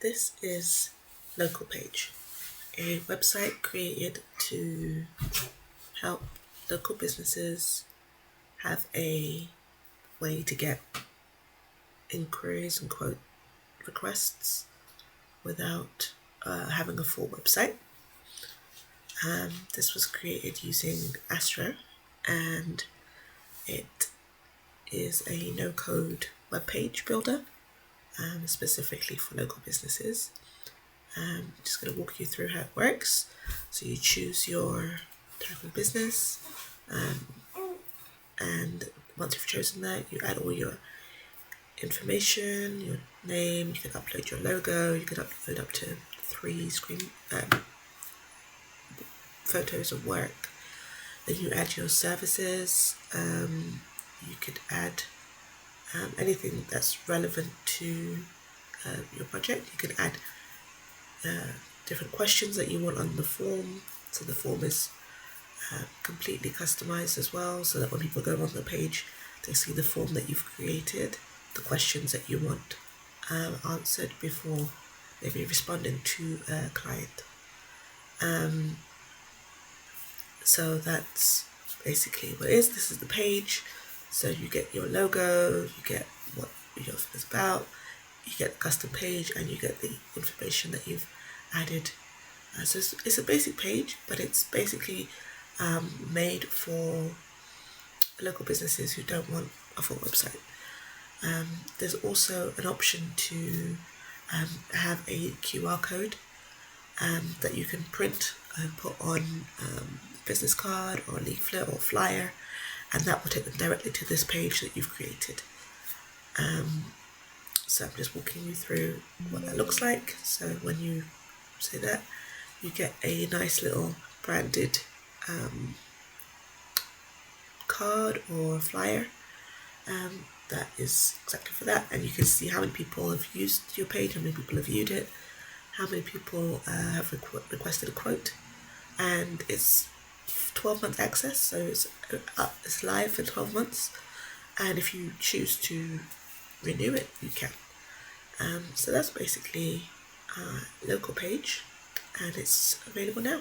This is Local Page, a website created to help local businesses have a way to get inquiries and quote requests without having a full website. This was created using Astro, and it is a no-code web page builder specifically for local businesses. I'm just going to walk you through how it works. So you choose your type of business, and once you've chosen that, you add all your information, your name. You can upload your logo. You can upload up to 3 photos of work. Then you add your services. You could add anything that's relevant to your project. You can add different questions that you want on the form. So the form is completely customized as well, so that when people go on the page, they see the form that you've created, the questions that you want answered before maybe responding to a client. So that's basically what it is. This is the page. So you get your logo, you get what your thing is about, you get the custom page, and you get the information that you've added. So it's a basic page, but it's basically made for local businesses who don't want a full website. There's also an option to have a QR code that you can print and put on business card or leaflet or flyer, and that will take them directly to this page that you've created. So I'm just walking you through what that looks like. So when you say that, you get a nice little branded card or flyer that is exactly for that, and you can see how many people have used your page, how many people have viewed it, how many people have requested a quote, and it's 12-month access, so it's live for 12 months, and if you choose to renew it, you can. So that's basically Local Page, and it's available now.